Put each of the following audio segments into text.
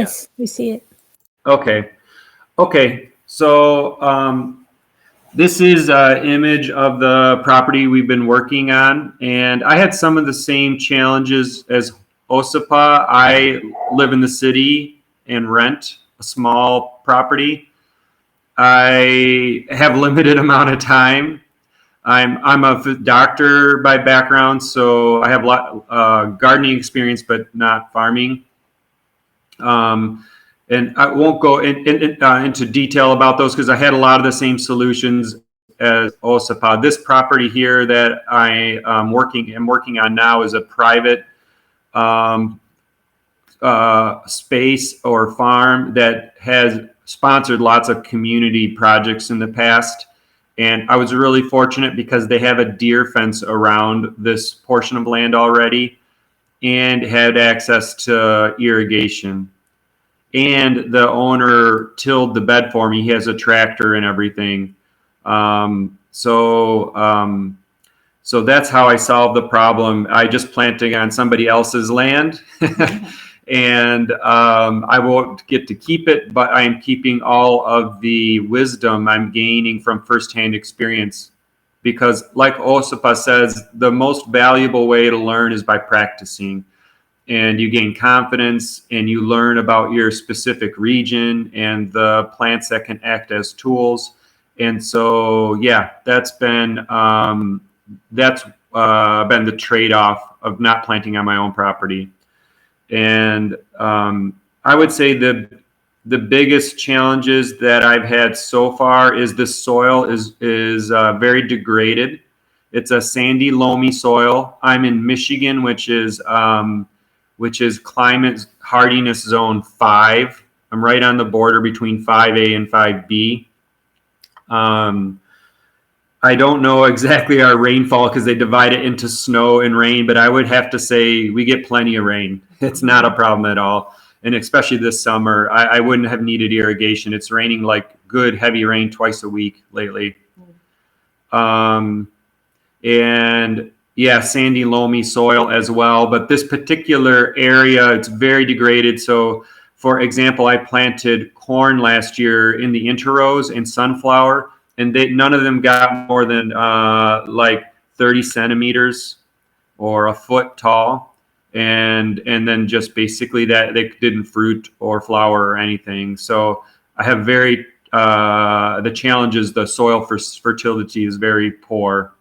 Yes, we see it. Okay. Okay. So this is an image of the property we've been working on, and I had some of the same challenges as Osapa. I live in the city and rent a small property. I have limited amount of time. I'm a doctor by background, so I have a lot gardening experience, but not farming. And I won't go into detail about those because I had a lot of the same solutions as Osapa. This property here that am working on now is a private um, space or farm that has sponsored lots of community projects in the past. And I was really fortunate because they have a deer fence around this portion of land already and had access to irrigation. And the owner tilled the bed for me. He has a tractor and everything. So that's how I solved the problem. I just planted on somebody else's land. And I won't get to keep it, but I am keeping all of the wisdom I'm gaining from firsthand experience. Because like Osapa says, the most valuable way to learn is by practicing. And you gain confidence and you learn about your specific region and the plants that can act as tools. And so, yeah, that's been the trade-off of not planting on my own property. And I would say the biggest challenges that I've had so far is the soil is very degraded. It's a sandy, loamy soil. I'm in Michigan, which is climate hardiness zone 5. I'm right on the border between 5A and 5B. I don't know exactly our rainfall because they divide it into snow and rain, but I would have to say we get plenty of rain. It's not a problem at all. And especially this summer, I wouldn't have needed irrigation. It's raining like good heavy rain twice a week lately. And yeah, sandy, loamy soil as well. But this particular area, it's very degraded. So for example, I planted corn last year in the interrows and sunflower, and none of them got more than like 30 centimeters or a foot tall. And then just basically that they didn't fruit or flower or anything. So I have the challenge is the soil fertility is very poor.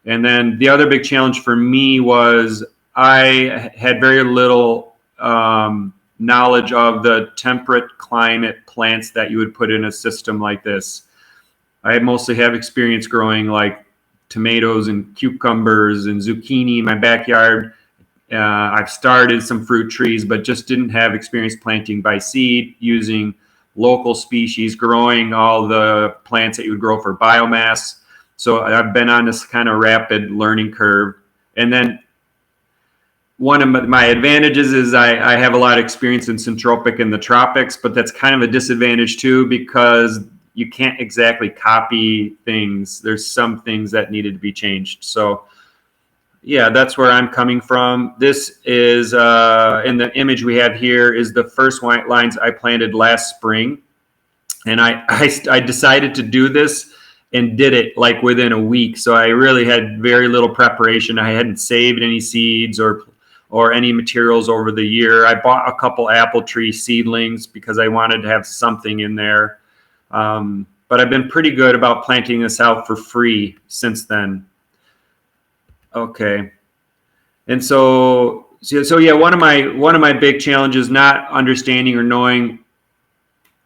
And then the other big challenge for me was I had very little knowledge of the temperate climate plants that you would put in a system like this. I mostly have experience growing like tomatoes and cucumbers and zucchini in my backyard. I've started some fruit trees, but just didn't have experience planting by seed, using local species, growing all the plants that you would grow for biomass. So I've been on this kind of rapid learning curve. And then one of my advantages is I have a lot of experience in Syntropic in the tropics, but that's kind of a disadvantage too, because you can't exactly copy things. There's some things that needed to be changed. So yeah, that's where I'm coming from. This is, in the image we have here, is the first white lines I planted last spring. And I decided to do this and did it like within a week. So I really had very little preparation. I hadn't saved any seeds or any materials over the year. I bought a couple apple tree seedlings because I wanted to have something in there. But I've been pretty good about planting this out for free since then. Okay. And so yeah, one of my big challenges not understanding or knowing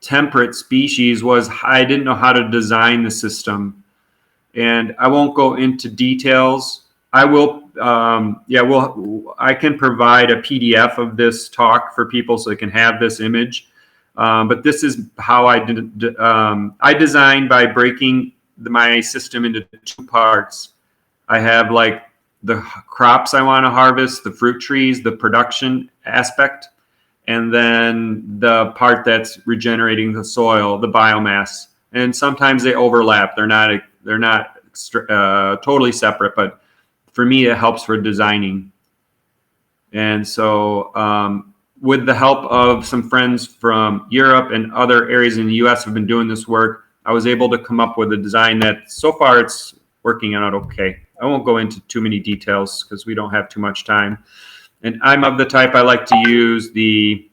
temperate species was I didn't know how to design the system. And I won't go into details. I will I can provide a PDF of this talk for people so they can have this image. But this is how I did. I designed by breaking my system into 2 parts. I have like the crops I want to harvest, the fruit trees, the production aspect, and then the part that's regenerating the soil, the biomass. And sometimes they overlap. They're not totally separate, but for me, it helps for designing. And so with the help of some friends from Europe and other areas in the US have been doing this work, I was able to come up with a design that so far it's working out okay. I won't go into too many details because we don't have too much time. And I'm of the type I like to use the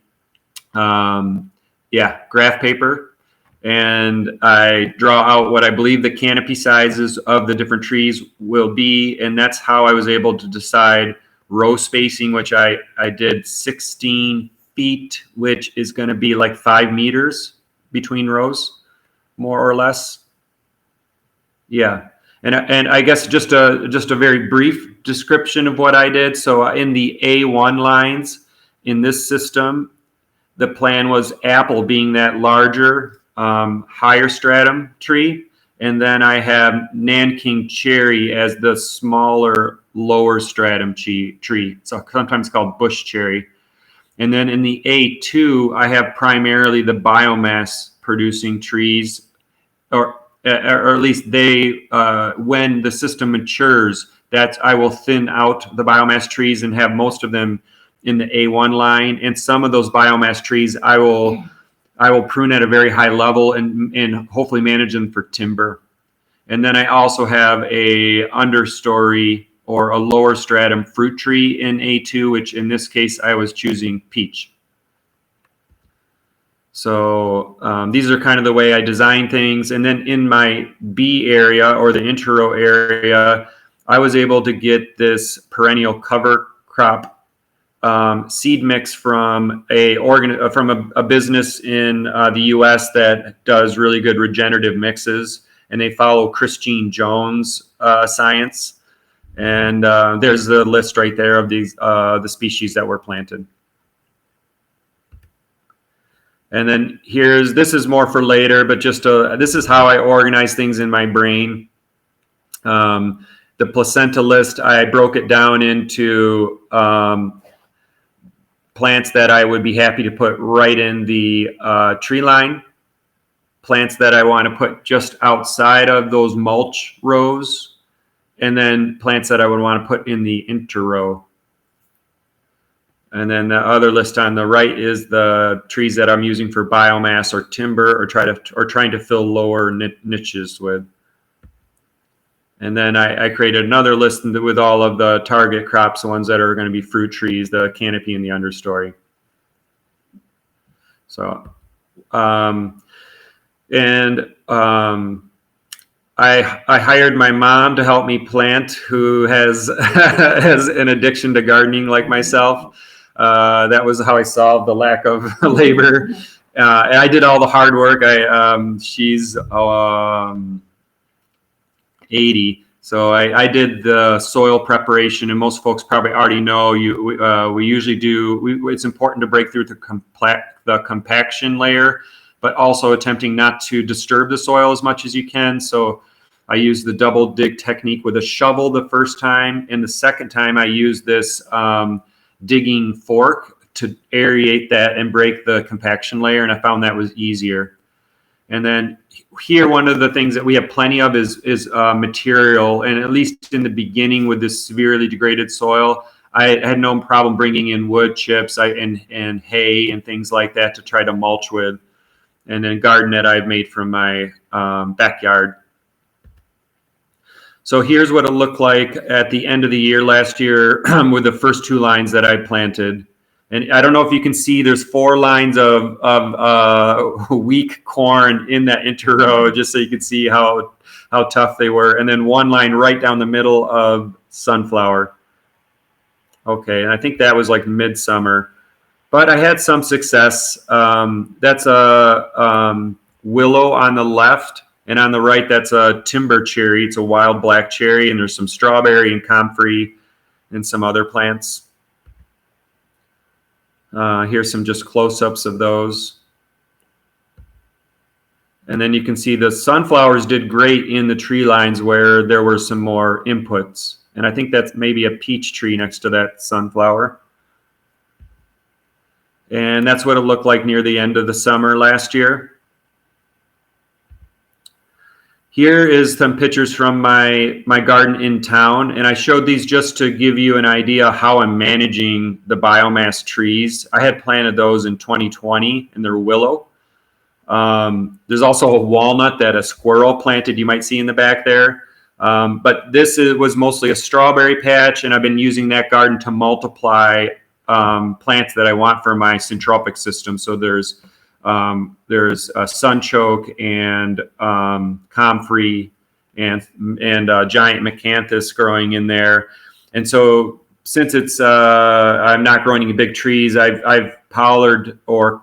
graph paper, and I draw out what I believe the canopy sizes of the different trees will be, and that's how I was able to decide row spacing, which I did 16 feet, which is going to be like 5 meters between rows, more or less. Yeah. And I guess just a very brief description of what I did. So in the A1 lines in this system, the plan was apple being that larger, higher stratum tree. And then I have Nanking cherry as the smaller, lower stratum tree. It's sometimes called bush cherry. And then in the A2, I have primarily the biomass producing trees, or at least they, when the system matures, that I will thin out the biomass trees and have most of them in the A1 line. And some of those biomass trees I will prune at a very high level and hopefully manage them for timber. And then I also have a understory or a lower stratum fruit tree in A2, which in this case I was choosing peach. So these are kind of the way I design things. And then in my B area, or the interrow area, I was able to get this perennial cover crop seed mix from a business in the U.S. that does really good regenerative mixes, and they follow Christine Jones science. And there's the list right there of these the species that were planted. And then this is more for later, but this is how I organize things in my brain. The placenta list, I broke it down into plants that I would be happy to put right in the tree line, plants that I want to put just outside of those mulch rows, and then plants that I would want to put in the interrow. And then the other list on the right is the trees that I'm using for biomass or timber, or trying to fill lower niches with. And then I created another list with all of the target crops, the ones that are going to be fruit trees, the canopy, and the understory. So, I hired my mom to help me plant, who has has an addiction to gardening like myself. That was how I solved the lack of labor. And I did all the hard work. She's 80. So I did the soil preparation, and most folks probably already know we usually do. It's important to break through the compaction layer, but also attempting not to disturb the soil as much as you can. So I used the double dig technique with a shovel the first time, and the second time I used this digging fork to aerate that and break the compaction layer, and I found that was easier. And then here, one of the things that we have plenty of is material. And at least in the beginning with this severely degraded soil, I had no problem bringing in wood chips and hay and things like that to try to mulch with. And then garden that I've made from my backyard. So here's what it looked like at the end of the year last year with the first 2 lines that I planted. And I don't know if you can see, there's 4 lines of weak corn in that interrow, just so you can see how tough they were. And then 1 line right down the middle of sunflower. Okay, and I think that was like midsummer. But I had some success. That's a willow on the left, and on the right, that's a timber cherry. It's a wild black cherry, and there's some strawberry and comfrey and some other plants. Here's some just close-ups of those. And then you can see the sunflowers did great in the tree lines where there were some more inputs. And I think that's maybe a peach tree next to that sunflower. And that's what it looked like near the end of the summer last year. Here is some pictures from my garden in town, and I showed these just to give you an idea how I'm managing the biomass trees. I had planted those in 2020, and they're willow. There's also a walnut that a squirrel planted, you might see in the back there. But this was mostly a strawberry patch, and I've been using that garden to multiply plants that I want for my Syntropic system. So there's sunchoke and comfrey and giant miscanthus growing in there. And so since it's I'm not growing any big trees, I've pollard or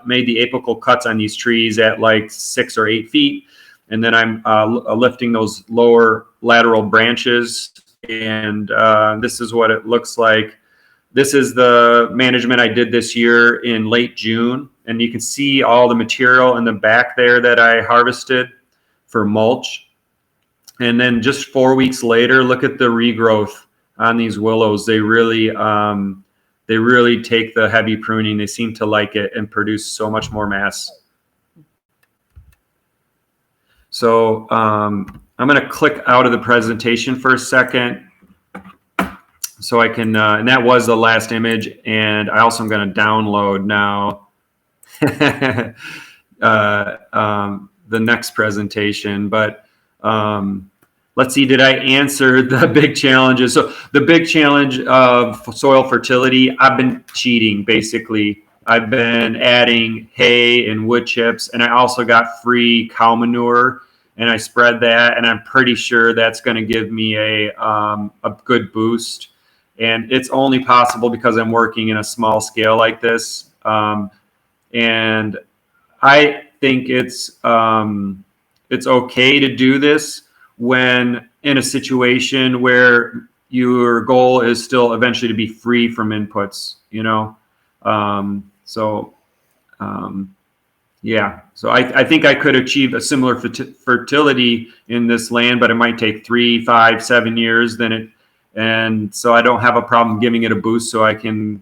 made the apical cuts on these trees at like 6 or 8 feet, and then I'm lifting those lower lateral branches, and this is what it looks like. This is the management I did this year in late June, and you can see all the material in the back there that I harvested for mulch. And then just 4 weeks later, look at the regrowth on these willows. They really take the heavy pruning. They seem to like it and produce so much more mass. So I'm going to click out of the presentation for a second so I can, and that was the last image. And I also am going to download now the next presentation. But let's see, did I answer the big challenges? So the big challenge of soil fertility, I've been cheating, basically. I've been adding hay and wood chips, and I also got free cow manure, and I spread that, and I'm pretty sure that's going to give me a good boost. And it's only possible because I'm working in a small scale like this. And I think it's okay to do this when in a situation where your goal is still eventually to be free from inputs, you know? Yeah, so I think I could achieve a similar fertility in this land, but it might take 3, 5, 7 years. And so I don't have a problem giving it a boost so I can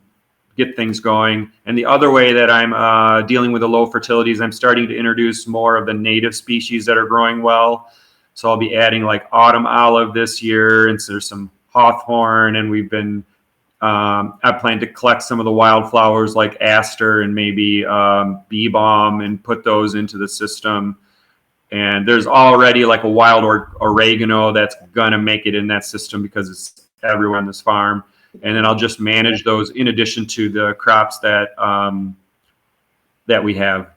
get things going. And the other way that I'm dealing with the low fertility is I'm starting to introduce more of the native species that are growing well. So I'll be adding like autumn olive this year, and so there's some hawthorn, and we've been I plan to collect some of the wildflowers like aster and maybe bee balm and put those into the system. And there's already like a wild oregano that's gonna make it in that system because it's everywhere on this farm. And then I'll just manage those in addition to the crops that that we have.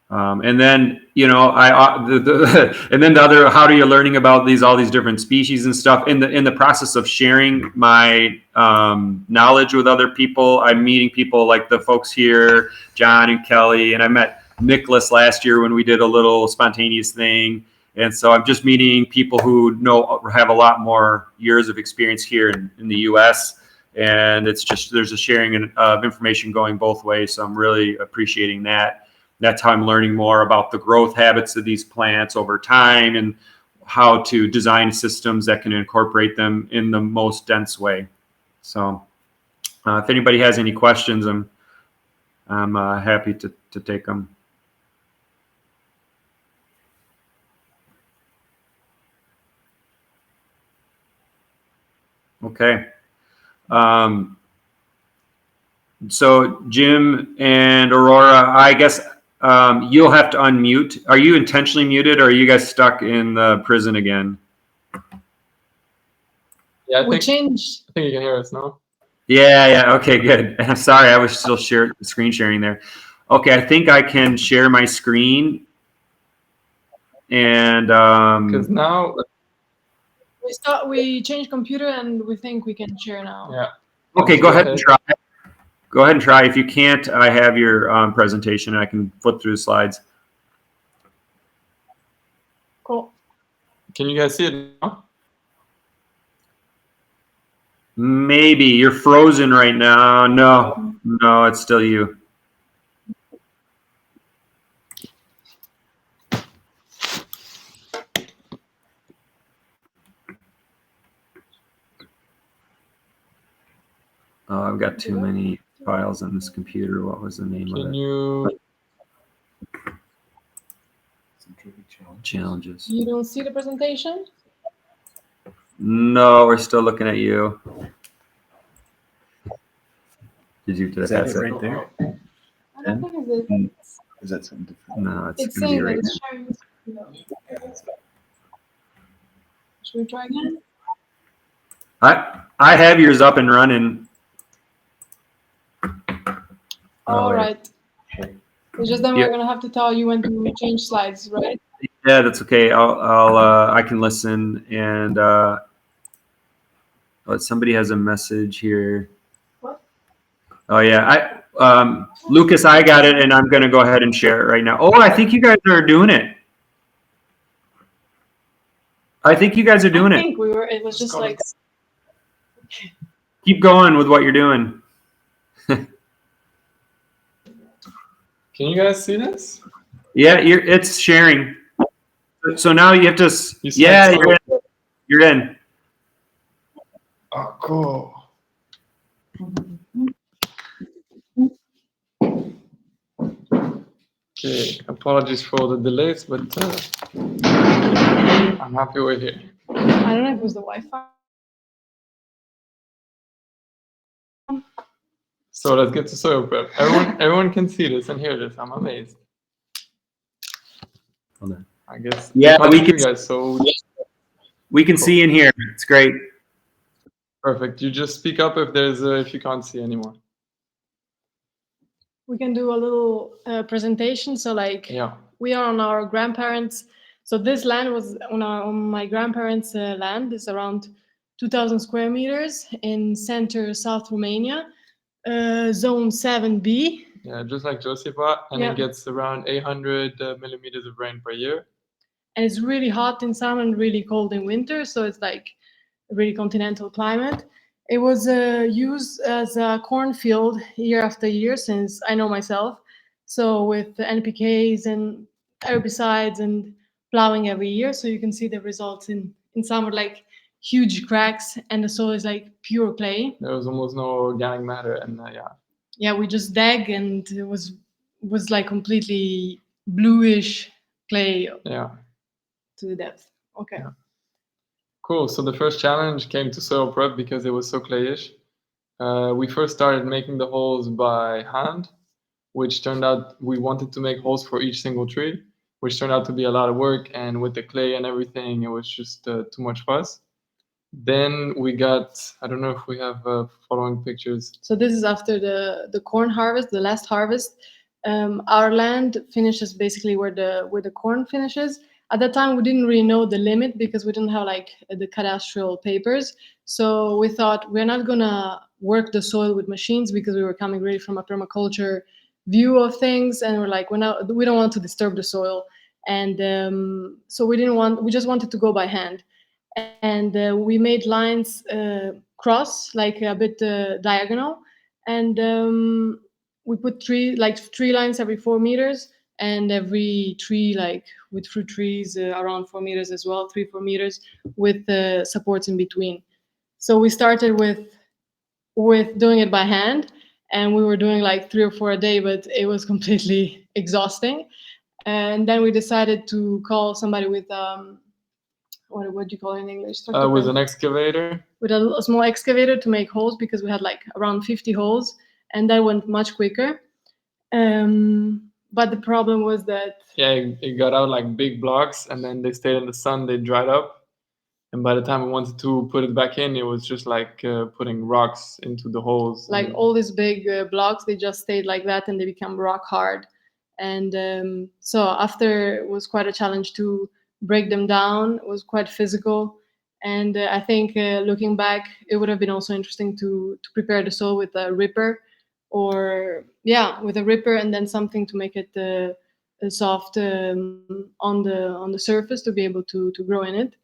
And then, you know, and then the other, how are you learning about all these different species and stuff? In the process of sharing my knowledge with other people, I'm meeting people like the folks here, John and Kelly, and I met Nicholas last year when we did a little spontaneous thing. And so I'm just meeting people who have a lot more years of experience here in the U.S. And it's just, there's a sharing of information going both ways. So I'm really appreciating that. That's how I'm learning more about the growth habits of these plants over time and how to design systems that can incorporate them in the most dense way. So if anybody has any questions, I'm happy to take them. Okay. So Jim and Aurora, I guess you'll have to unmute. Are you intentionally muted, or are you guys stuck in the prison again? Yeah, I think you can hear us now. Yeah. Okay, good. I'm sorry, I was still screen sharing there. Okay, I think I can share my screen. And because now we changed computer and we think we can share now. Yeah. Okay, go ahead and try. Go ahead and try. If you can't, I have your presentation. And I can flip through the slides. Cool. Can you guys see it now? Maybe you're frozen right now. No, it's still you. Oh, I've got too many files on this computer. What was the name of it? Challenges. You don't see the presentation? No, we're still looking at you. Did Is that it right there? I don't think it's Is that something different? No, it's It's gonna be saying that right. it's sharing. No. Should we try again? I have yours up and running. All wait. right. It's just then Yeah. we're gonna have to tell you when to change slides, right? Yeah, that's okay. I can listen and somebody has a message here. What? Oh yeah, Lucas, I got it, and I'm gonna go ahead and share it right now. Oh, I think you guys are doing it. I think you guys are doing I it. think we were. It was just like. Keep going with what you're doing. Can you guys see this? Yeah, it's sharing. So now you have to. You see Yeah, it? you're in. Oh, cool. Okay, apologies for the delays, but I'm happy we're here. I don't know if it was the Wi-Fi. So let's get to soil prep. Everyone can see this and hear this. I'm amazed. Hold on. I guess. Yeah, can't we see can. you guys. So We can see in here. It's great. perfect. You just speak up if you can't see anymore. We can do a little presentation. So like, Yeah. we are on our grandparents. So this land was on my grandparents' land. It's around 2,000 square meters in center South Romania, zone 7B. Yeah, just like Josipa, and Yeah. it gets around 800 millimeters of rain per year. And it's really hot in summer and really cold in winter. So it's like a really continental climate. It was used as a cornfield year after year since I know myself. So with the NPKs and herbicides and plowing every year. So you can see the results in summer, like huge cracks, and the soil is like pure clay. There was almost no organic matter, and yeah. Yeah, we just dug, and it was like completely bluish clay Yeah. to the depth. Okay. Yeah. Cool. So the first challenge came to soil prep because it was so clayish. We first started making the holes by hand, which turned out we wanted to make holes for each single tree, which turned out to be a lot of work. And with the clay and everything, it was just too much fuss. Then we got, I don't know if we have following pictures. So this is after the corn harvest, the last harvest. Our land finishes basically where the corn finishes. At that time, we didn't really know the limit because we didn't have like the cadastral papers. So we thought we're not gonna work the soil with machines because we were coming really from a permaculture view of things, and we don't want to disturb the soil. And so we just wanted to go by hand. And we made lines cross, like a bit diagonal, and we put three lines every 4 meters, and every tree like with fruit trees around 4 meters as well, 3-4 meters with supports in between. So we started with doing it by hand, and we were doing like 3 or 4 a day, but it was completely exhausting. And then we decided to call somebody with what do you call it in English? With an excavator. With a small excavator to make holes, because we had like around 50 holes, and that went much quicker. But the problem was that it got out like big blocks, and then they stayed in the sun. They dried up, and by the time we wanted to put it back in, it was just like putting rocks into the holes. Like all these big blocks, they just stayed like that, and they become rock hard. And so after, it was quite a challenge to break them down. It was quite physical. And I think looking back, it would have been also interesting to prepare the soil with a ripper, with a ripper, and then something to make it soft on the surface to be able to grow in it.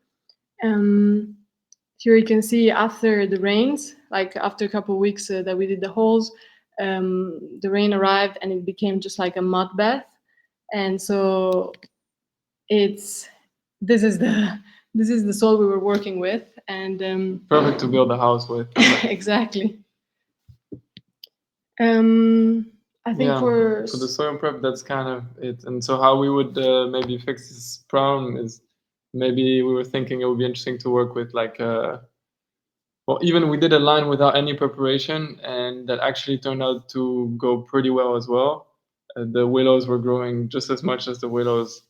Here you can see after the rains, like after a couple of weeks that we did the holes, the rain arrived and it became just like a mud bath. And so this is the soil we were working with, and perfect to build a house with. exactly. I think Yeah, for for the soil prep, that's kind of it. And so how we would maybe fix this problem is maybe we were thinking it would be interesting to work with like well, even we did a line without any preparation, and that actually turned out to go pretty well as well. The willows were growing just as much as the willows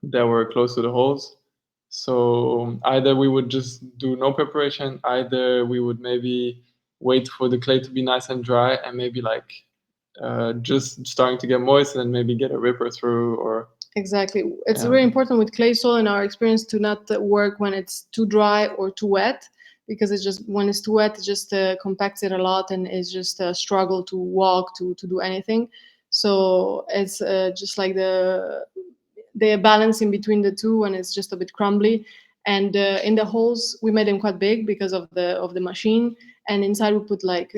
that were close to the holes. So either we would just do no preparation, either we would maybe wait for the clay to be nice and dry, and maybe like just starting to get moist, and maybe get a ripper through, or exactly, it's yeah. really important with clay soil in our experience to not work when it's too dry or too wet, because it's just when it's too wet, it just compacts it a lot, and it's just a struggle to walk, to do anything. So it's just like the balance in between the two when it's just a bit crumbly. And in the holes we made them quite big because of the machine, and inside we put like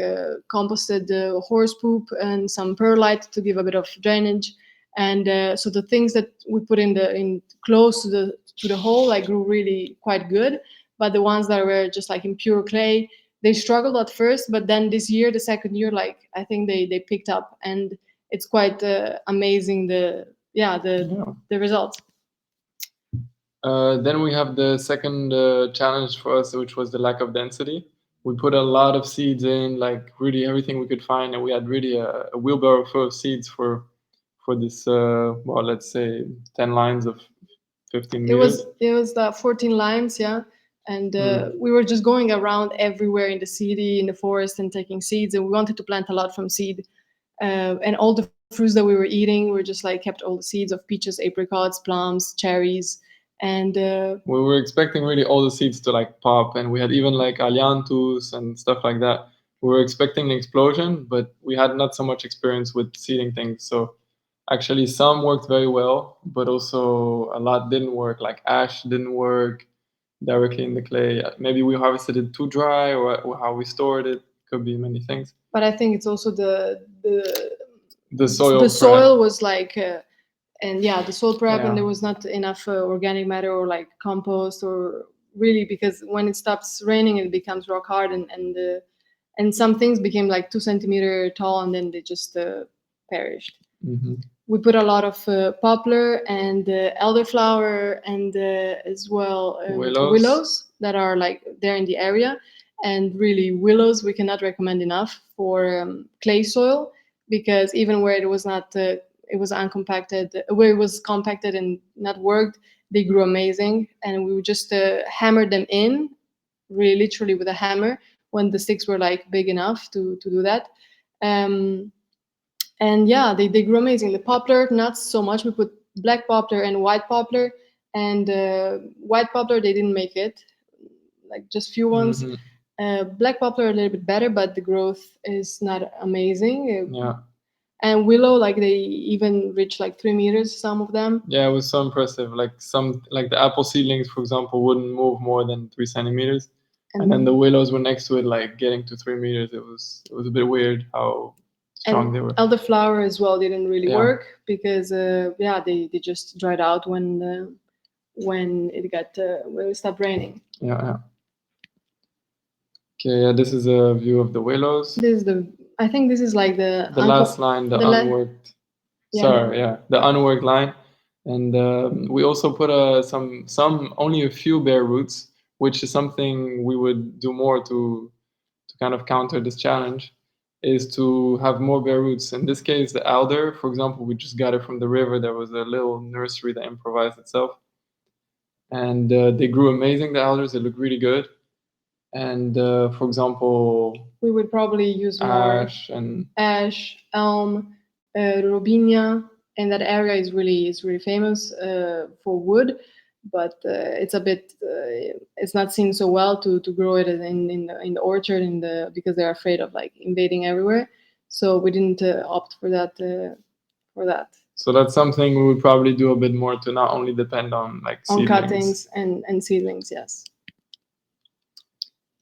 composted horse poop and some perlite to give a bit of drainage. And so the things that we put in close to the hole like grew really quite good, but the ones that were just like in pure clay, they struggled at first, but then this year, the second year, like I think they picked up, and it's quite amazing Yeah. the results. Then we have the second challenge for us, which was the lack of density. We put a lot of seeds in, like really everything we could find, and we had really a wheelbarrow full of seeds for this. Well, let's say 10 lines of 15 meters. It was the 14 lines, yeah, and Mm. we were just going around everywhere in the city, in the forest, and taking seeds. And we wanted to plant a lot from seed, and all the fruits that we were eating, we just like kept all the seeds of peaches, apricots, plums, cherries, and We were expecting really all the seeds to like pop, and we had even like alianthus and stuff like that. We were expecting an explosion, but we had not so much experience with seeding things. So actually, some worked very well, but also a lot didn't work. Like ash didn't work directly in the clay. Maybe we harvested it too dry, or how we stored it. Could be many things. but I think it's also The soil the prep. soil was like and yeah, the soil prep, Yeah. and there was not enough organic matter or like compost, or really, because when it stops raining it becomes rock hard, and some things became like 2 centimeter tall, and then they just perished. Mhm. We put a lot of poplar and elderflower, and as well willows that are like there in the area. And really, willows we cannot recommend enough for clay soil, because even where it was not it was uncompacted, where it was compacted and not worked, they grew amazing. And we would just hammer them in, really literally with a hammer, when the sticks were like big enough to do that. um, and yeah, they grew amazing. The poplar, not so much. We put black poplar and white poplar, and white poplar they didn't make it, like just few ones. Mhm. Black poplar a little bit better, but the growth is not amazing. Yeah. And willow, like they even reach like 3 meters, some of them. Yeah, it was so impressive. Like the apple seedlings, for example, wouldn't move more than 3 centimeters, and then the willows were next to it, like getting to 3 meters. It was a bit weird how strong they were. Elderflower as well didn't really Yeah. work, because yeah, they just dried out when it stopped raining. Yeah, yeah. Okay, yeah, this is a view of the willows. I think this is like the last line, the unworked. Yeah. Sorry, yeah, the unworked line, and we also put some only a few bare roots, which is something we would do more to kind of counter this challenge, is to have more bare roots. In this case, the alder, for example, we just got it from the river. There was a little nursery that improvised itself, and they grew amazing. The alders, they look really good. And for example, we would probably use more ash, elm, robinia, and that area is really famous for wood, but it's a bit it's not seen so well to grow it in the orchard, because they're afraid of like invading everywhere. So we didn't opt for that. So that's something we would probably do a bit more, to not only depend on like On seedlings. cuttings and seedlings, yes.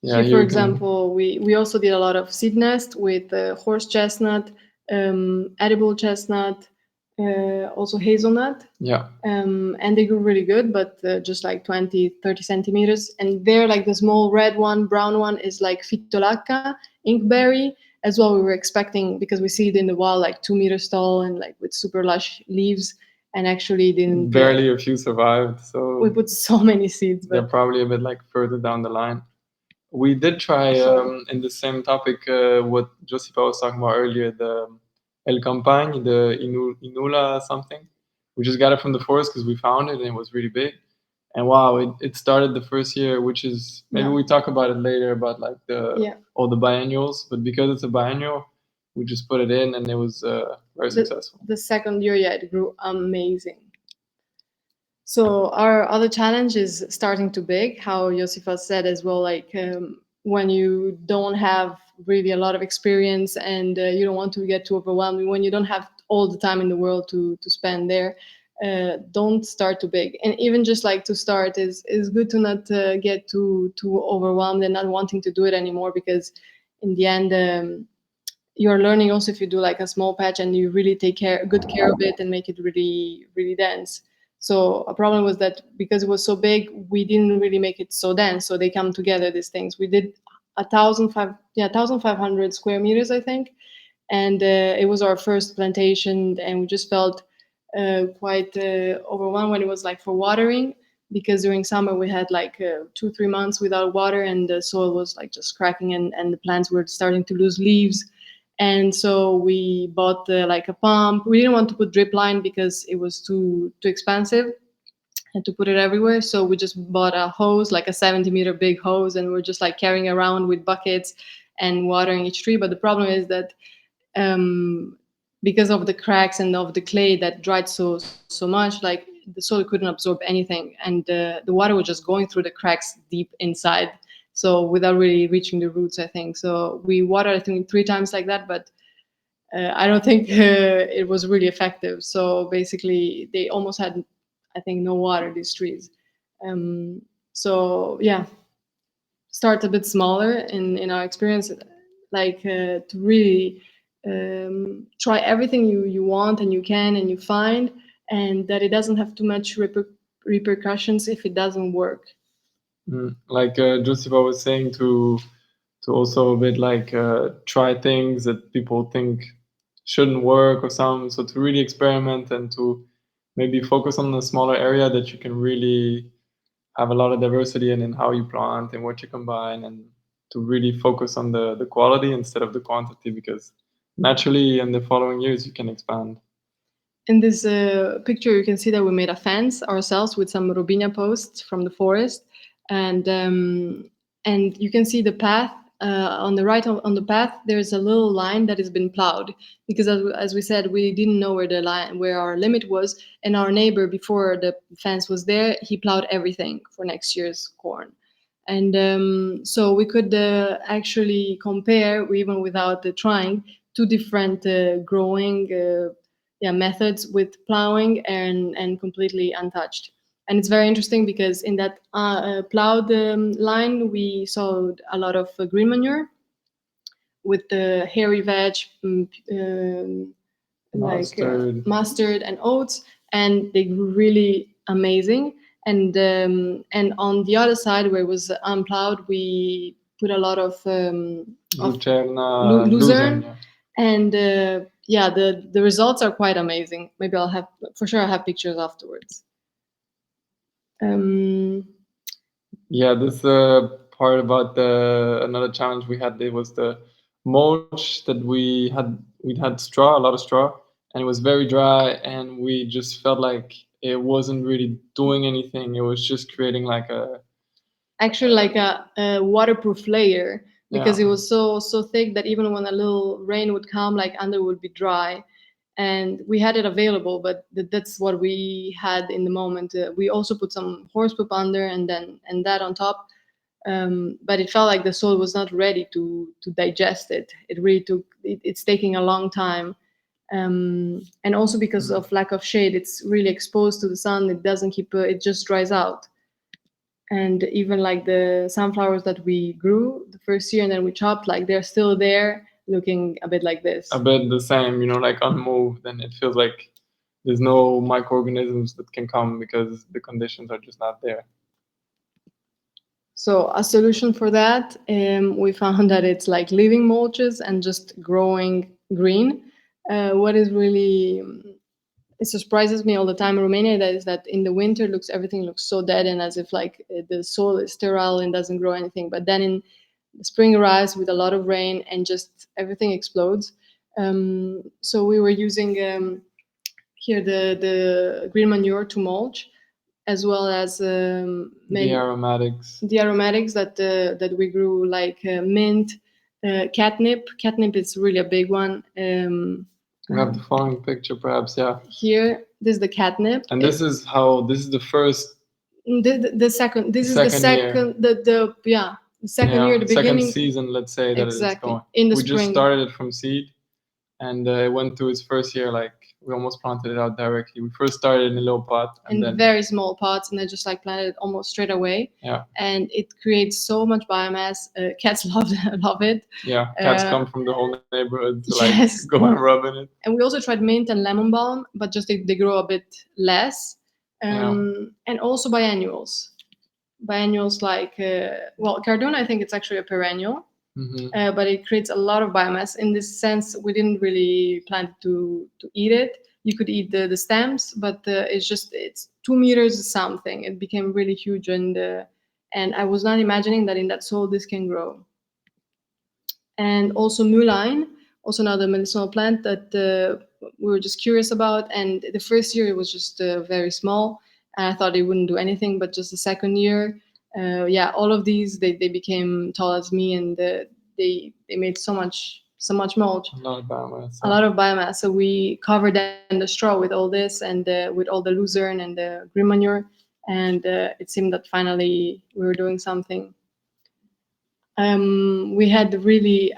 Yeah, Here, for example, we also did a lot of seed nest with horse chestnut, edible chestnut, also hazelnut. Yeah. And they grew really good, but just like 20-30 centimeters. And there, like the small red one, brown one, is like phytolacca, inkberry, as well, we were expecting, because we see it in the wild like 2 meters tall and like with super lush leaves, and actually didn't. Barely a few survived. So we put so many seeds, they're but probably a bit like further down the line. We did try in the same topic what Josipa was talking about earlier, the El Campagne, the Inula something. We just got it from the forest because we found it and it was really big. And wow, it started the first year, which is maybe Yeah. we talk about it later about like all the biennials, but because it's a biennial, we just put it in and it was very successful. the second year, yeah, it grew amazing. So our other challenge is starting too big, how Josipa said as well, like when you don't have really a lot of experience and you don't want to get too overwhelmed, when you don't have all the time in the world to spend there, don't start too big. And even just like to start is good to not get too overwhelmed and not wanting to do it anymore, because in the end, you're learning also if you do like a small patch and you really take good care of it and make it really, really dense. So a problem was that because it was so big, we didn't really make it so dense. So they come together, these things. We did 1,500 square meters, I think. And it was our first plantation, and we just felt quite overwhelmed when it was like for watering, because during summer we had like 2-3 months without water, and the soil was like just cracking, and the plants were starting to lose leaves. And so we bought like a pump. We didn't want to put drip line because it was too expensive and to put it everywhere. So we just bought a hose, like a 70-meter big hose, and we're just like carrying around with buckets and watering each tree. But the problem is that because of the cracks and of the clay that dried so much, like the soil couldn't absorb anything, and the water was just going through the cracks deep inside. So without really reaching the roots, I think. So we watered, I think, 3 times like that, but I don't think it was really effective. So basically, they almost had, I think, no water, these trees. So yeah, start a bit smaller in our experience, like to really try everything you want and you can and you find, and that it doesn't have too much repercussions if it doesn't work. Like Josipa was saying, to also a bit like try things that people think shouldn't work or something. So to really experiment and to maybe focus on a smaller area that you can really have a lot of diversity in how you plant and what you combine, and to really focus on the quality instead of the quantity, because naturally in the following years you can expand. In this picture, you can see that we made a fence ourselves with some robinia posts from the forest, and you can see the path on the right on the path. There's a little line that has been plowed, because as we said, we didn't know where our limit was, and our neighbor before the fence was there, he plowed everything for next year's corn. And so we could actually compare, even without trying, 2 different growing methods with plowing and completely untouched. And it's very interesting because in that plowed line, we saw a lot of green manure with the hairy veg, like mustard and oats, and they grew really amazing. And on the other side, where it was unplowed, we put a lot of lucerne. Yeah. And the results are quite amazing. Maybe I'll have pictures afterwards. Yeah, this part about another challenge we had. It was the mulch that we had straw, a lot of straw, and it was very dry, and we just felt like it wasn't really doing anything. It was just creating like a waterproof layer, because it was so thick that even when a little rain would come, like under would be dry. And we had it available, but that's what we had in the moment. We also put some horse poop under, and that on top. But it felt like the soil was not ready to digest it. It really took. It's taking a long time, and also because of lack of shade, it's really exposed to the sun. It doesn't keep. It just dries out. And even like the sunflowers that we grew the first year and then we chopped, like they're still there, looking a bit like this. A bit the same, like unmoved, and it feels like there's no microorganisms that can come because the conditions are just not there. So a solution for that, we found that it's like living mulches and just growing green. What is really it surprises me all the time in Romania that is that in the winter everything looks so dead and as if like the soil is sterile and doesn't grow anything. But then in the spring arrives with a lot of rain and just everything explodes. So we were using here the green manure to mulch, as well as The aromatics. the aromatics that we grew, like mint, catnip. Catnip is really a big one. We have the following picture, perhaps. Yeah. Here, this is the catnip, And this is the first. the second. This is the Second year. second. The yeah, the second year, the second beginning. season, let's say, that it's Exactly, going. in the We just spring. started it from seed, and it went through its first year. Like we almost planted it out directly. We first started in a little pot, and in then very small pots, and I just like planted it almost straight away. Yeah. And it creates so much biomass. Cats love it. Yeah, cats come from the whole neighborhood to like Yes. go and rub in it. And we also tried mint and lemon balm, but just they grow a bit less. And also biennials. Biennials like, well, Cardona, I think it's actually a perennial, but it creates a lot of biomass. In this sense, we didn't really plan to eat it. You could eat the stems, but it's 2 meters something. It became really huge, and I was not imagining that in that soil this can grow. And also mullein, also another medicinal plant that we were just curious about. And the first year it was just very small, and I thought it wouldn't do anything. But just the second year, all of these they became tall as me, and they made so much mulch. A lot of biomass. A lot of biomass. So we covered then the straw with all this and with all the lucerne and the green manure, and it seemed that finally we were doing something. We had really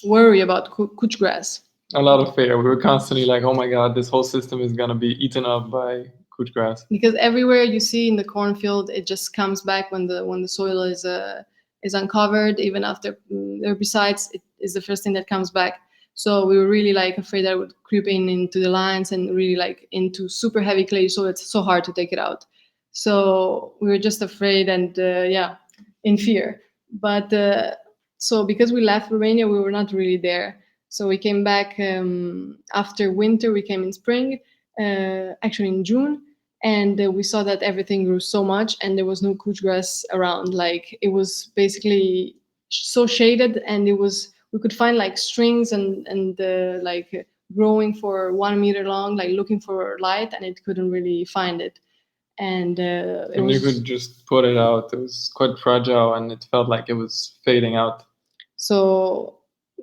worry about couch grass. A lot of fear. We were constantly like, "Oh my God, this whole system is gonna be eaten up by couch grass." Because everywhere you see in the cornfield, it just comes back when the soil is uncovered. Even after herbicides, it is the first thing that comes back. So we were really like afraid that it would creep into the lines and really like into super heavy clay, so it's so hard to take it out. So we were just afraid and in fear. But so because we left Romania, we were not really there. So we came back after winter. We came in spring, actually in June, and we saw that everything grew so much, and there was no couch grass around. Like it was basically so shaded, and we could find like strings and like growing for 1 meter long, like looking for light, and it couldn't really find it. And you could just put it out. It was quite fragile, and it felt like it was fading out. So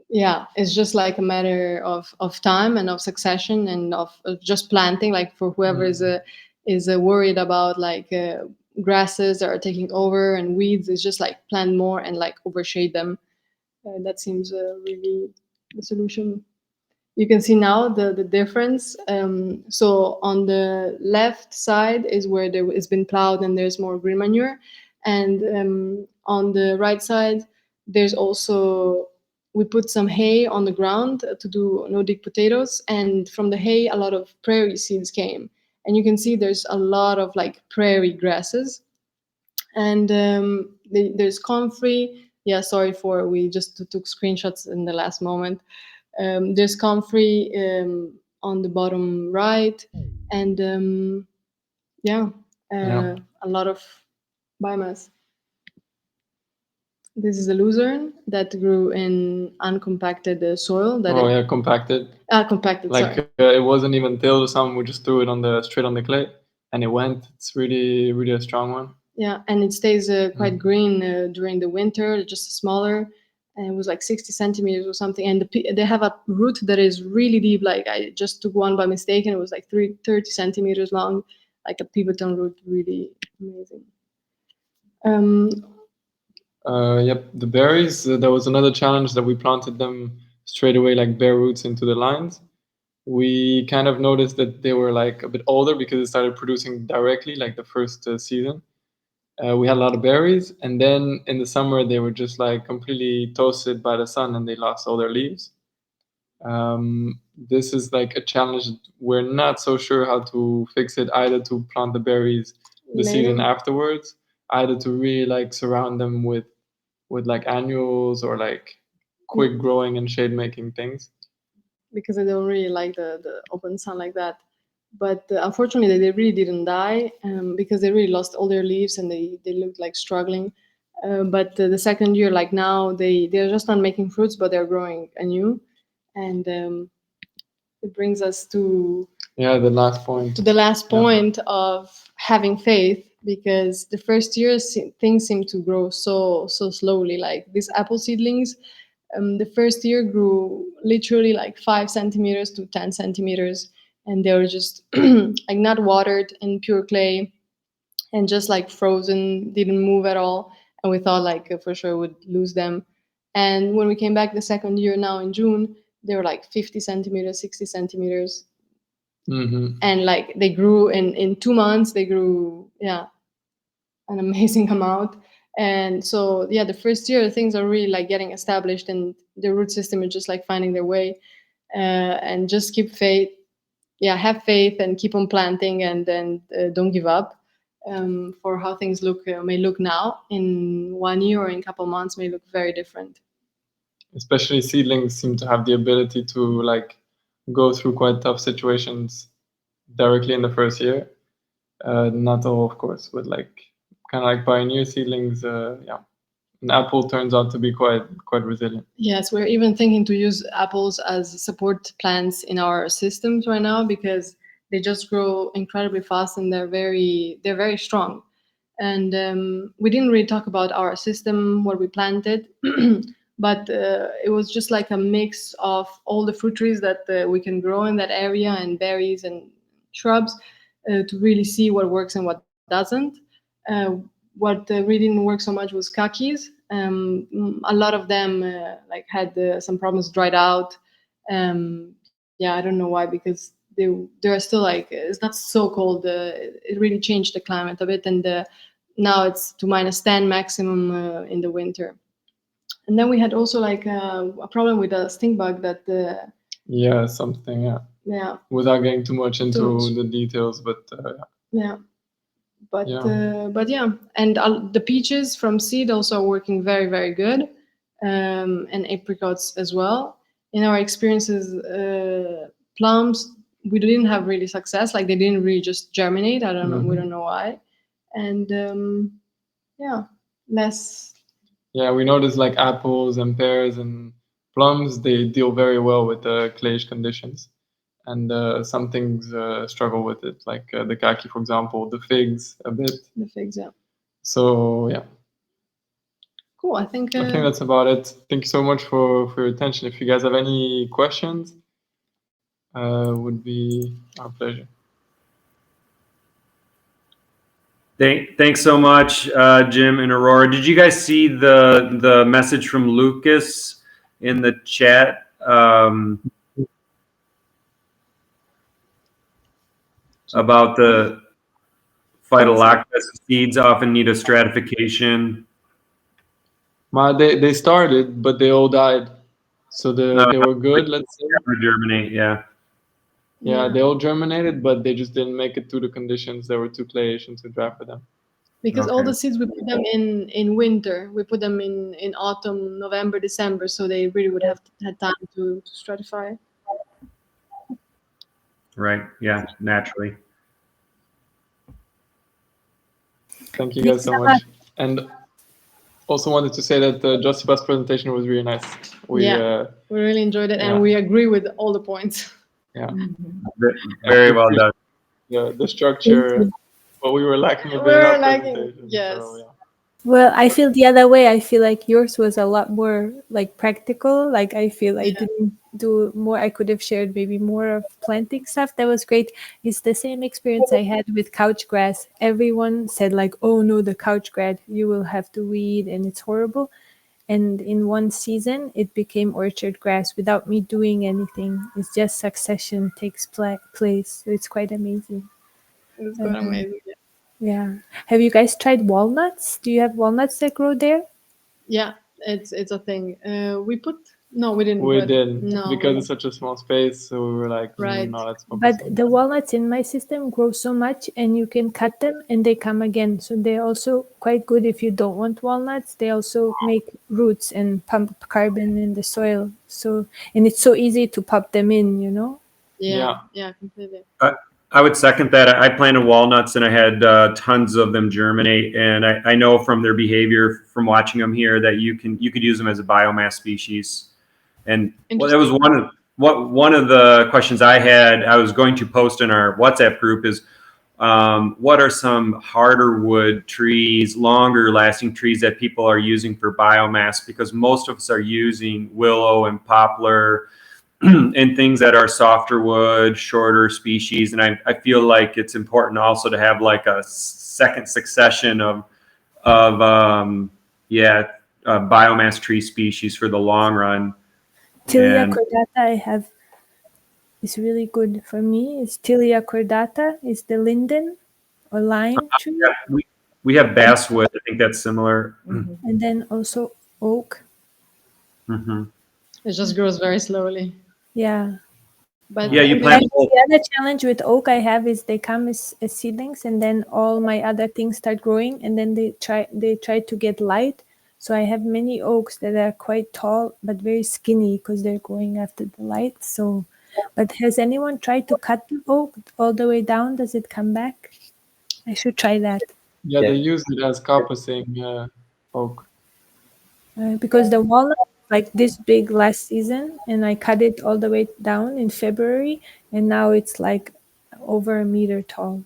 yeah, it's just like a matter of time and of succession and of just planting. Like for whoever is worried about like grasses that are taking over and weeds, it's just like plant more and like overshade them. That seems really the solution. You can see now the difference. So on the left side is where it's been plowed and there's more green manure, and on the right side there's also, we put some hay on the ground to do no-dig potatoes, and from the hay a lot of prairie seeds came, and you can see there's a lot of like prairie grasses, and there's comfrey. Yeah, sorry for we just took screenshots in the last moment. There's comfrey on the bottom right, and a lot of biomass. This is a lucerne that grew in uncompacted soil. Compacted. Compacted. Like sorry. It wasn't even tilled or something. We just threw it straight on the clay, and it went. It's really, really a strong one. Yeah, and it stays quite green during the winter, just smaller. And it was like 60 centimeters or something. And they have a root that is really deep. Like I just took one by mistake, and it was like 30 centimeters long, like a pivotal root. Really amazing. Yep, the berries. There was another challenge that we planted them straight away, like bare roots into the lines. We kind of noticed that they were like a bit older because it started producing directly, like the first season. We had a lot of berries, and then in the summer they were just like completely toasted by the sun, and they lost all their leaves. This is like a challenge. We're not so sure how to fix it, either to plant the berries the season afterwards, either to really like surround them with like annuals or like quick growing and shade making things. Because I don't really like the open sun like that. But unfortunately, they really didn't die because they really lost all their leaves and they looked like struggling. But the second year, like now, they're just not making fruits, but they're growing anew, and it brings us to The last point. the last point of having faith, because the first year things seem to grow so slowly. Like these apple seedlings, the first year grew literally like 5 centimeters to 10 centimeters, and they were just like not watered in pure clay and just like frozen, didn't move at all. And we thought like for sure would lose them. And when we came back the second year now in June, they were like 50 centimeters, 60 centimeters, and like they grew in 2 months. They grew an amazing amount. And so the first year things are really like getting established, and the root system is just like finding their way, and just keep faith. Have faith and keep on planting, and then don't give up. For how things may look now, in 1 year or in a couple months may look very different. Especially seedlings seem to have the ability to like go through quite tough situations directly in the first year. Not all, of course, but like kind of like pioneer seedlings. An apple turns out to be quite resilient. Yes, we're even thinking to use apples as support plants in our systems right now, because they just grow incredibly fast and they're very strong. And we didn't really talk about our system, what we planted, but it was just like a mix of all the fruit trees that we can grow in that area, and berries and shrubs, to really see what works and what doesn't. What really didn't work so much was kakis. A lot of them like had some problems, dried out. I don't know why, because they are still like, it's not so cold. It really changed the climate a bit, and now it's to -10 maximum in the winter. And then we had also like a problem with a stink bug that Something. Without getting too much into the details, but But and the peaches from seed also are working very, very good, and apricots as well. In our experiences, plums, we didn't have really success. Like they didn't really just germinate. I don't know. We don't know why. And less. We noticed like apples and pears and plums, they deal very well with the clayish conditions. And some things struggle with it, like the kaki, for example, the figs a bit. The figs, So cool. I think that's about it. Thank you so much for your attention. If you guys have any questions, would be our pleasure. Thanks so much, Jim and Aurora. Did you guys see the message from Lucas in the chat? About the phytolactus seeds often need a stratification. They started, but they all died. So they were good, let's say. Germinate, they all germinated, but they just didn't make it through the conditions. They were too clayish and too dry for them. Because all the seeds, we put them in winter. We put them in autumn, November, December, so they really would have had time to stratify. Right. Yeah. Naturally. Thank you guys so much. And also wanted to say that Josipa's presentation was really nice. We really enjoyed it, and we agree with all the points. Very well done. The structure, what we were lacking a bit in our presentation. Yes. So, Well, I feel the other way. I feel like yours was a lot more like practical. Like I feel I didn't do more. I could have shared maybe more of planting stuff. That was great. It's the same experience I had with couch grass. Everyone said like, "Oh no, the couch grass, you will have to weed and it's horrible." And in one season, it became orchard grass without me doing anything. It's just succession takes place. So it's quite amazing. It's quite amazing. Yeah. Have you guys tried walnuts? Do you have walnuts that grow there? Yeah, it's a thing. We put No, we didn't. We but didn't no, because it's such a small space. So we were like, Right. no, let's focus But on the walnuts in my system grow so much, and you can cut them and they come again. So they're also quite good if you don't want walnuts. They also make roots and pump carbon in the soil. So, and it's so easy to pop them in, you know? yeah, Yeah. completely. I would second that. I planted walnuts and I had tons of them germinate, and I know from their behavior, from watching them here, that you could use them as a biomass species. And well, that was one of the questions I had. I was going to post in our WhatsApp group is what are some harder wood trees, longer lasting trees that people are using for biomass? Because most of us are using willow and poplar and things that are softer wood, shorter species. And I feel like it's important also to have like a second succession of biomass tree species for the long run. Tilia And cordata I have is really good for me. It's Tilia cordata is the linden or lime tree. yeah, we have basswood. I think that's similar. And then also oak. Mm-hmm. It just grows very slowly. Yeah. But Yeah, you And plant then the other challenge with oak I have is they come as seedlings, and then all my other things start growing, and then they try to get light. So I have many oaks that are quite tall but very skinny because they're going after the light. So, but has anyone tried to cut the oak all the way down? Does it come back? I should try that Yeah, they use it as carpusing oak. because the walnut was like this big last season, and I cut it all the way down in February, and now it's like over a meter tall.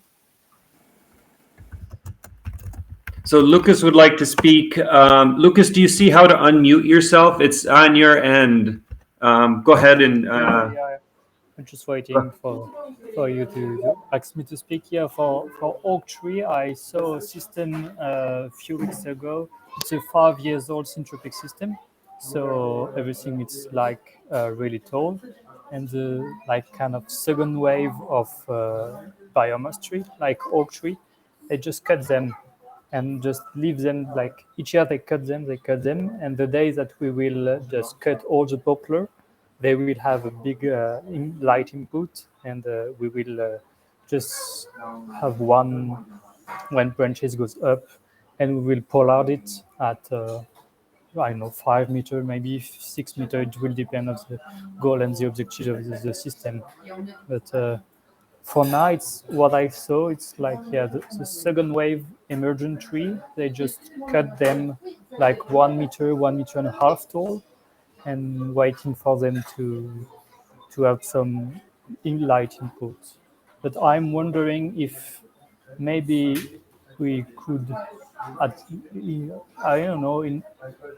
So Lucas would like to speak. Lucas, do you see how to unmute yourself? It's on your end. Go ahead and. Yeah, I'm just waiting for you to ask me to speak. Yeah, for oak tree, I saw a system a few weeks ago. It's a 5 years old Syntropic system, so everything is like really tall, and the like kind of second wave of biomass tree, like oak tree, they just cut them and just leave them like each year they cut them, and the day that we will just cut all the poplar, they will have a big light input, and we will just have one branches goes up, and we will pollard it at I don't know, 5 meter, maybe 6 meter. It will depend on the goal and the objective of the system. But for now, it's what I saw. It's like the second wave emergent tree. They just cut them like 1 meter, 1.5 meters tall, and waiting for them to have some light input. But I'm wondering if maybe we could, at I don't know,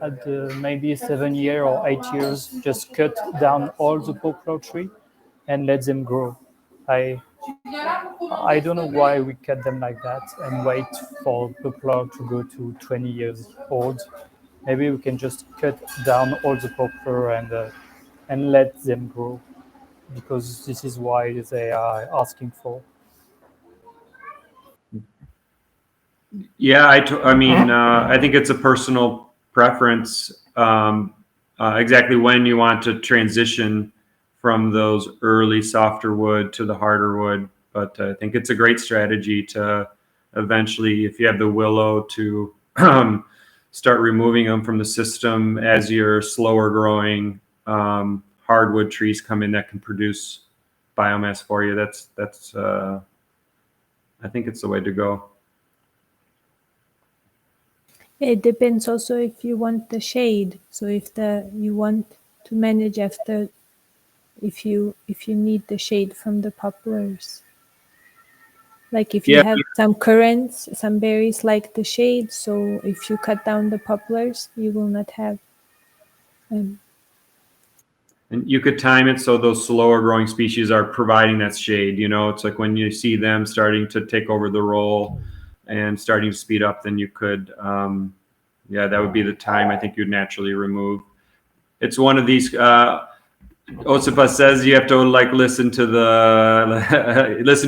at maybe 7 year or 8 years, just cut down all the poplar tree and let them grow. I I don't know why we cut them like that and wait for poplar to go to 20 years old. Maybe we can just cut down all the poplar and let them grow, because this is why they are asking for. Yeah, I mean, I think it's a personal preference. Exactly when you want to transition from those early softer wood to the harder wood, but I think it's a great strategy to eventually, if you have the willow, to start removing them from the system as your slower growing hardwood trees come in that can produce biomass for you. That's I think it's the way to go. It depends also if you want the shade. So if you want to manage after, if you need the shade from the poplars. Like if you Yeah. have some currants, some berries like the shade. So if you cut down the poplars, you will not have. And you could time it so those slower growing species are providing that shade. You know, it's like when you see them starting to take over the role and starting to speed up, then you could, that would be the time I think you'd naturally remove. It's one of these, Osipa says you have to like listen to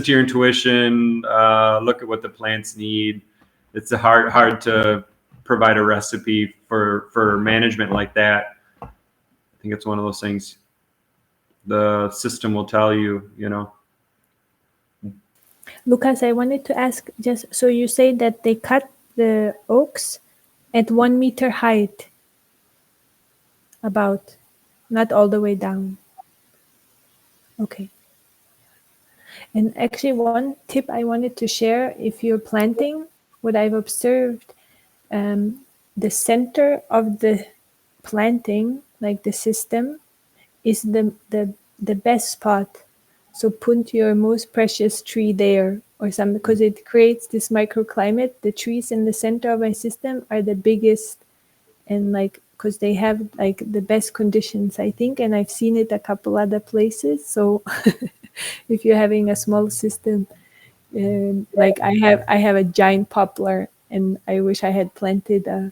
your intuition, look at what the plants need. It's hard to provide a recipe for management like that. think it's one of those things the system will tell you, you know. Lucas, I wanted to ask, just so you say that they cut the oaks at 1 meter height, about, not all the way down. Okay. And actually, one tip I wanted to share, if you're planting, what I've observed, the center of the planting, like the system, is the best spot. So put your most precious tree there or something, because it creates this microclimate. The trees in the center of my system are the biggest, and like, because they have like the best conditions, I think, and I've seen it a couple other places. So if you're having a small system, like I have a giant poplar, and I wish I had planted a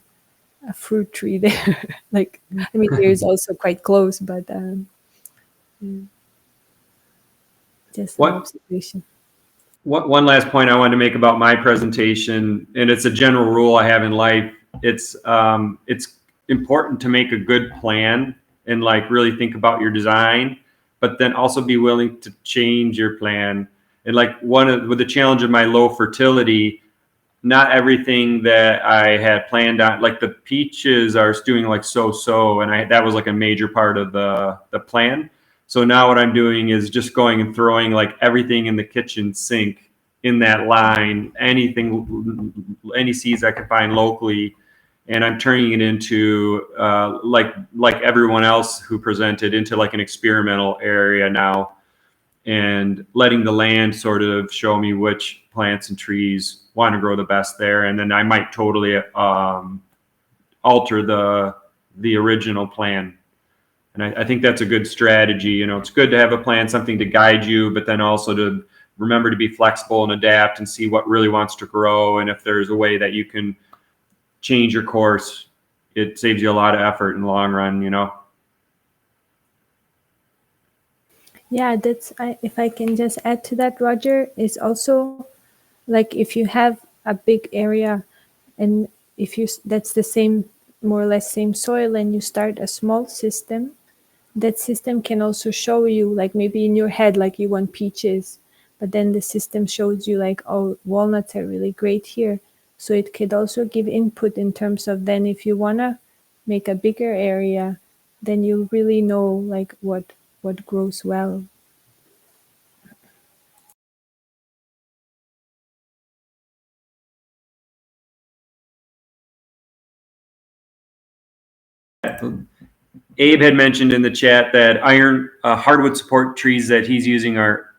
fruit tree there. Like, I mean, there's also quite close, but just an observation. One last point I wanted to make about my presentation, and it's a general rule I have in life. It's important to make a good plan and like really think about your design, but then also be willing to change your plan. And like with the challenge of my low fertility, not everything that I had planned on, like the peaches are doing like so, and that was like a major part of the plan. So now what I'm doing is just going and throwing like everything in the kitchen sink in that line, any seeds I could find locally, and I'm turning it into like everyone else who presented, into like an experimental area now, and letting the land sort of show me which plants and trees want to grow the best there, and then I might totally alter the original plan. And I think that's a good strategy. You know, it's good to have a plan, something to guide you, but then also to remember to be flexible and adapt and see what really wants to grow. And if there's a way that you can change your course, it saves you a lot of effort in the long run, you know? Yeah, if I can just add to that, Roger, is also like if you have a big area, and that's the same, more or less same soil, and you start a small system, that system can also show you, like maybe in your head, like you want peaches, but then the system shows you like, oh, walnuts are really great here. So it could also give input in terms of, then if you want to make a bigger area, then you really know like what grows well. Abe had mentioned in the chat that iron hardwood support trees that he's using are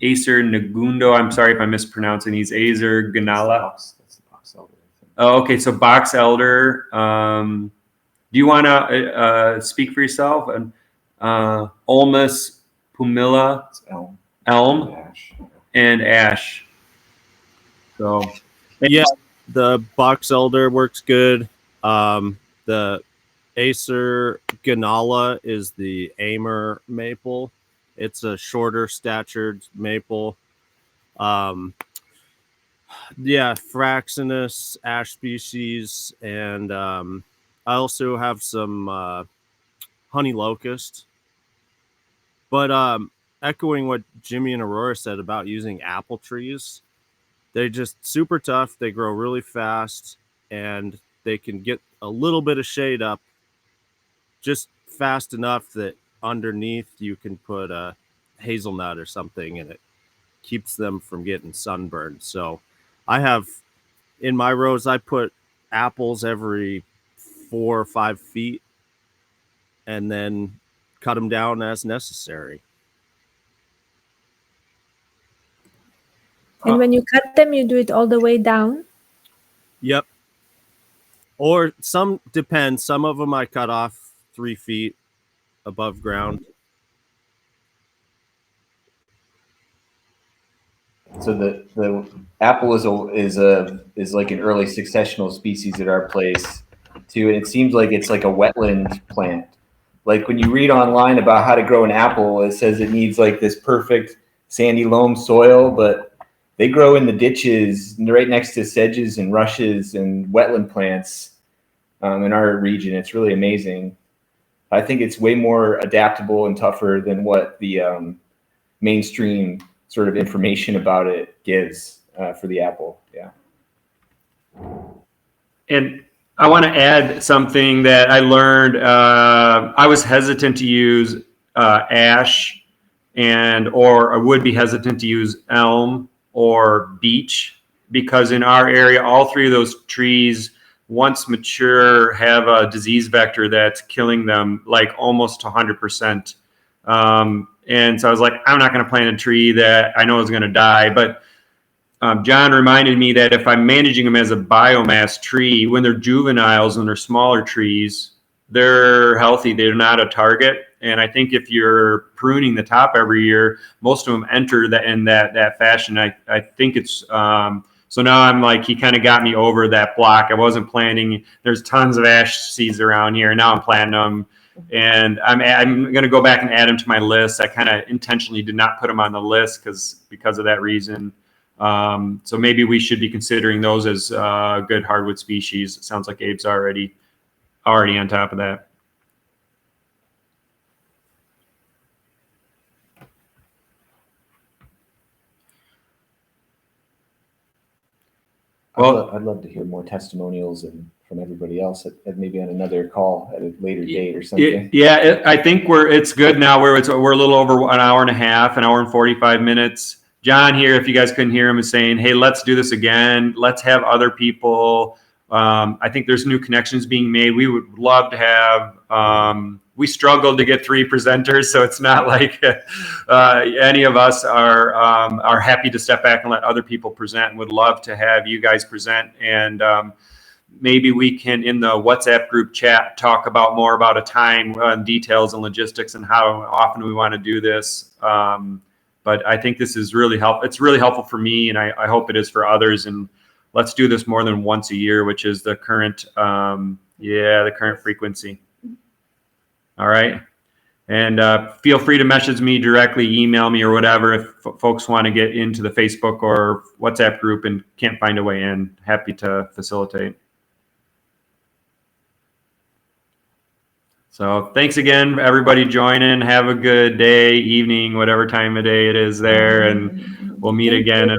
Acer Negundo. I'm sorry if I'm mispronouncing these. Acer Ganala. That's the box elder. Oh, okay. So box elder. Do you want to speak for yourself? And Ulmus pumila, It's elm. elm, and ash. So yeah, the box elder works good. The Acer Ganala is the Amer maple. It's a shorter statured maple. Yeah, Fraxinus ash species, and I also have some honey locust. But echoing what Jimmy and Aurora said about using apple trees, they're just super tough. They grow really fast, and they can get a little bit of shade up just fast enough that underneath you can put a hazelnut or something, and it keeps them from getting sunburned. So I have in my rows, I put apples every 4 or 5 feet and then cut them down as necessary. And when you cut them, you do it all the way down? Yep. Or some depends. Some of them I cut off 3 feet above ground. So the apple is like an early successional species at our place too, and it seems like it's like a wetland plant. Like when you read online about how to grow an apple, it says it needs like this perfect sandy loam soil, but they grow in the ditches right next to sedges and rushes and wetland plants in our region. It's really amazing. I think it's way more adaptable and tougher than what the mainstream sort of information about it gives for the apple. Yeah. And I want to add something that I learned. I was hesitant to use ash, or I would be hesitant to use elm or beech, because in our area, all three of those trees, once mature, have a disease vector that's killing them like almost 100%. And so I was like, I'm not going to plant a tree that I know is going to die. But John reminded me that if I'm managing them as a biomass tree, when they're juveniles and they're smaller trees, they're healthy. They're not a target. And I think if you're pruning the top every year, most of them enter that in that fashion. I think it's so now I'm like, he kind of got me over that block. I wasn't planting. There's tons of ash seeds around here. Now I'm planting them. And I'm going to go back and add them to my list. I kind of intentionally did not put them on the list because of that reason. So maybe we should be considering those as good hardwood species. It sounds like Abe's already on top of that. Well, I'd love to hear more testimonials and from everybody else at maybe on another call at a later date or something. I think it's good now. We're a little over an hour and a half, an hour and 45 minutes. John here, if you guys couldn't hear him, is saying, hey, let's do this again. Let's have other people. I think there's new connections being made. We would love to have, we struggled to get 3 presenters, so it's not like any of us are happy to step back and let other people present, and would love to have you guys present. And maybe we can, in the WhatsApp group chat, talk about more about a time, details and logistics and how often we want to do this. But I think this is really helpful. It's really helpful for me, and I hope it is for others. And let's do this more than once a year, which is the current, the current frequency. All right. And feel free to message me directly, email me or whatever if folks want to get into the Facebook or WhatsApp group and can't find a way in. Happy to facilitate. So thanks again, everybody joining. Have a good day, evening, whatever time of day it is there. And we'll meet again